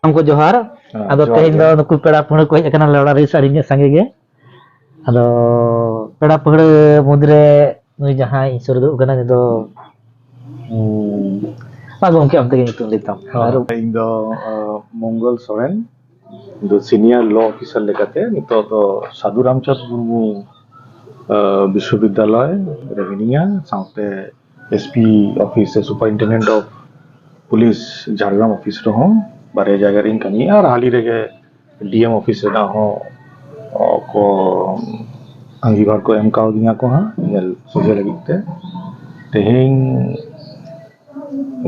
Am ko johar, ado Johar tehin ge. do nuku peda pahड़ ko hej akana lora ri sari nya sange ge. Ado peda pahड़ mudre nui jahan isur du kana ni do ma gomke am tege nyutum litam. Aru ᱤᱧ ᱫᱚ ᱢᱚᱝᱜᱚᱞ ᱥᱚᱨᱮᱱ ᱫᱚ senior ᱞᱚ officer ᱞᱮᱠᱟᱛᱮ ᱱᱤᱛᱚᱜ ᱫᱚ ᱥᱟᱫᱷᱩ ᱨᱟᱢᱪᱟᱸᱫᱽ ᱢᱩᱨᱢᱩ বিশ্ববিদ্যালয় রে মিনিয়া সাথে SP office superintendent of police Jhargram office রহম বারে জায়গা রিং কামি আর হালি রেগে ডিএম অফিস রেনা হো ko angibar ko em kaw dinya ko ha nyel soje lagi te tehing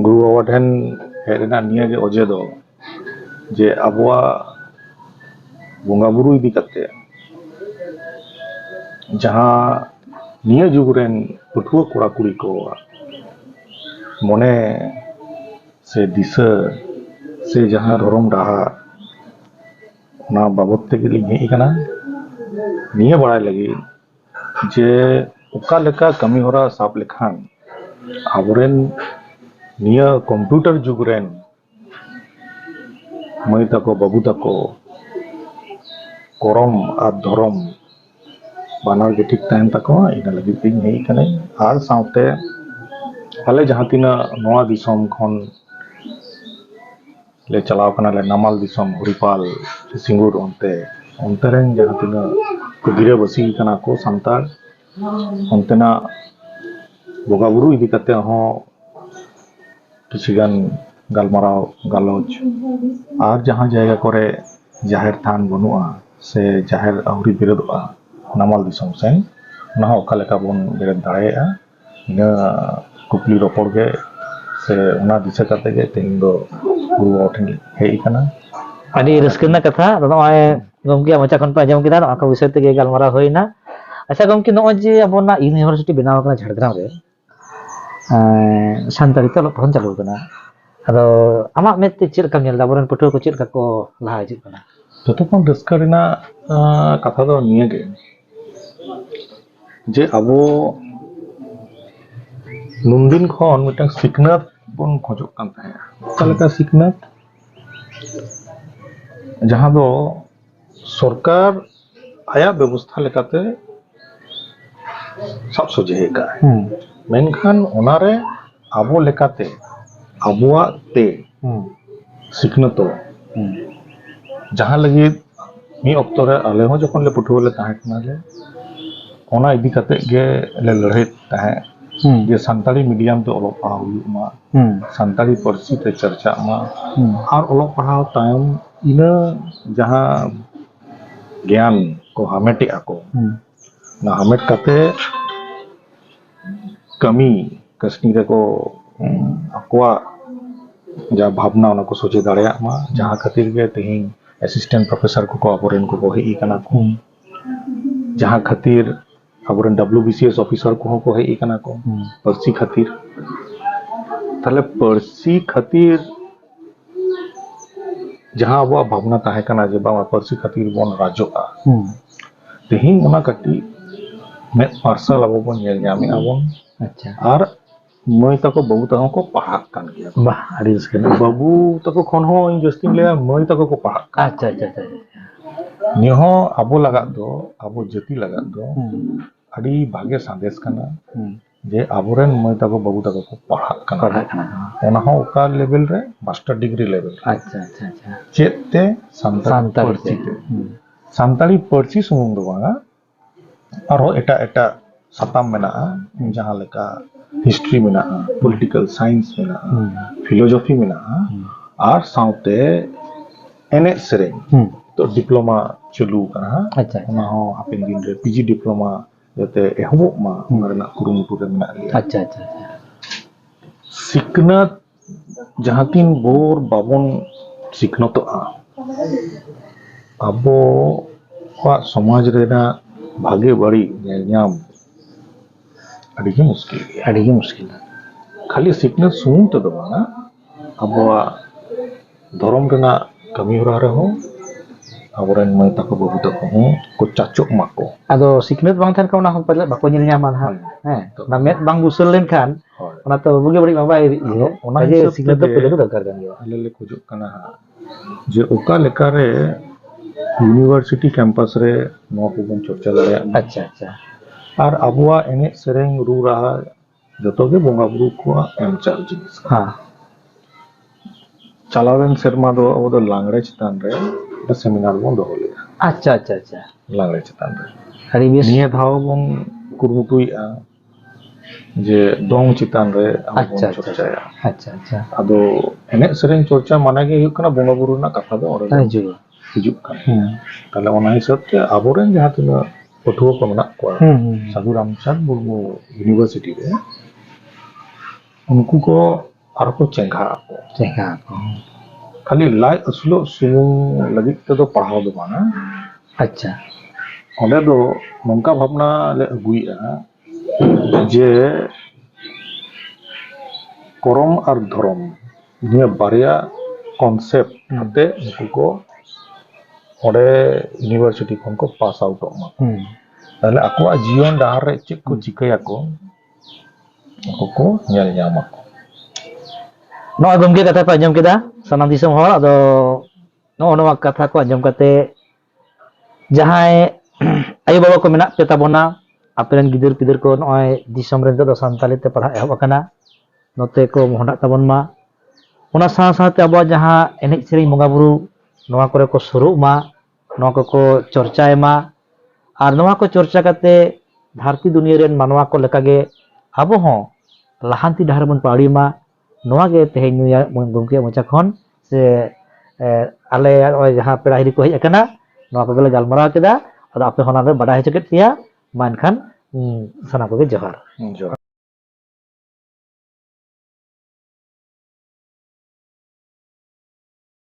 guru bawa then hej rena niya ge oje do je abuwa bunga buru idi kate jahan niya jug ren puthua kora kuri ko mone se disa se jahan rorom daha na babot tege ling hei kana niya baray lagi je oka leka kami hora sab lekhan aburen niya computer jug ren mai tako babu tako korom ar dhorom banar ge ठीक tahen tako ina lagi ting hei kana ar saute ale jahan tina noa disom khon le chalaw kana le namal disom huripal singur onte ren jahan tina ko gira basi kana ko santar ontena boga buru idi kate ho किसिगान गालमाराव गालोच और जहां जायगा करे जाहिर थान बनुआ से जाहिर आउरी बिरदआ नामाल दिसम सेन ना ओका लेका बन बिरद दाड़ेया इना कुपली रोपड़ गे से उना दिशा करते गे तेन दो गुरु ओठन हेई kana adi reskena katha do noy gomke macha kon pa jam kita no aka wisay tege galmara hoina. Acha gomke no je abona university benaw kana Jhargram re. Santari te olok pahon chalu kana. Ado amak met te chir kam nyel da boren puthua ko chir ka ko laha hijuk kana. joto kon raska rena katha do niya ge je abo nundin khon mitang siknat bon khojok kan taya kaleka siknat jahan do सरकार आया व्यवस्था लेकाते सब सोजे का मेनखान ओनारे आबो लेकाते आबुआ ते सिखनतो जहां लगी मी octo रे आले हो जखन ले पुठुआ ले ताहे कना ले ओना इदी कते गे ले लड़े ताहे जे संताली मीडियम ते ओलो पढ़ाव हुमा संताली पर्सी ते चर्चा मा और ओलो पढ़ाव टाइम इना जहां ज्ञान को हामेटे ako na hamet kate kami kasni reko akwa ja bhavna ona ko soche dareya ma jaha khatir ge tehin assistant professor ko aporen ko hei kana ko jaha khatir aporen WBCS officer ko hei kana ko parsi khatir tale parsi khatir जहां अब भावना ताहे कना जे बाबा परसी खातिर बन राजोका तेहिं ओना कटी में parcel अब बन नेल जामे आबन अच्छा और मई तको बाबू तको को पढ़ा कान गया bah adi reskena बाबू तको खन हो इंजस्टिंग ले मई तको को पढ़ा acha acha acha निहो आबो लगा दो आबो जति लगा दो अड़ी भागे संदेश कना जे आबोरेन मई तको बाबू तको को पढ़ा kana ओना हो ओका लेवल रे master degree level acha acha acha चेते संताली पर्ची ते संताली पर्ची सुमुंग दो बांगा आरो एटा एटा साताम मेना जहां लेका हिस्ट्री मेना पॉलिटिकल साइंस मेना फिलोसफी मेना और साउते एने सेरेंग तो डिप्लोमा चलू कना अच्छा ओना हो हापेन दिन रे पीजी डिप्लोमा जते एहबो मा मरना कुरुमुटु रे मेना लिया अच्छा अच्छा अच्छा सिकनत जहां तीन बोर बाबन सिकनतोआ abo wa समाज रेना भागे बड़ी नेलnyam adi ge muskil खाली सिकनत सुन तो बना अबवा धर्म रेना कमी हो रहा हो aboren mai tako babu tako ho ko cacok mako ado siknet bang than kauna hon pala bako nyel nyaman ha na met bang busel len kan ona to buge bari bang bai ye ona je siknet to pele dakar kan yo alele kujuk kana जे ओका लेकारे university campus रे नौ को बन चर्चा दाड़ेया अच्छा अच्छा और अबुआ एने सेरेंग रू रहा जतो गे बोंगा बुरु को एम चाल जिनिस हाँ चलावेन सेरमा दो अब दो लांगड़े चितान रे द सेमिनार बोन दो लेगा अच्छा अच्छा अच्छा लांगड़े चितान रे अरे बेस निये धाव बोन कुरुमुटुइआ जे दोंग चितान रे अब अच्छा बोन चर्चाया अच्छा अच्छा अदो एने सेरेंग चर्चा माने गे हुयुक कना बोंगा बुरु ना कथा दो ओरे अरे जो हिजुक कान ताले ओना हिसाब ते आबोरेन जहां तना पठुआ को मेना को साधु रामचंद मुर्मू यूनिवर्सिटी रे उनको को आर को चेंगा को चेंगा को खाली लाइ असलो सुमुंग लगित ते दो पढ़ाव दो माना अच्छा ओंडे दो नोंका भावना ले अगुइआ जे करम और धर्म निया बारिया कॉन्सेप्ट ते उनको को ओंडे यूनिवर्सिटी खन को पास आउट मा ताले आको जीवन डाहर रे चेक को चिकया को को nyal nyama ko नॉय गमके कथा को आंजम केदा सनाम दिसम हर अदो नोवा कथा को आंजम कते जहाय आयो बाबा को मेना पे ताबोना आपेन गिदर पिदर को नॉय दिसम रे दो संताली ते पढ़ा एहब अकना नोते को मोहडा ताबोन मा ओना सा साथे अब जहां एने सेरी मंगा बुरु नोवा करे को सुरु मा नोवा को चर्चाय मा और नोवा को चर्चा कते धरती दुनिया रेन मानवा को लेकागे अब हो लाहांती डाहर बन पाड़ी मा नोवा गे तेहेन नुया गमके मोचा खन से आले जहां पेड़ा हिरी को हेज अकना नोवा को गेले गालमराव केदा अदा आपे होना रे बडा हेच केत पिया मानखान सना को गे जोहार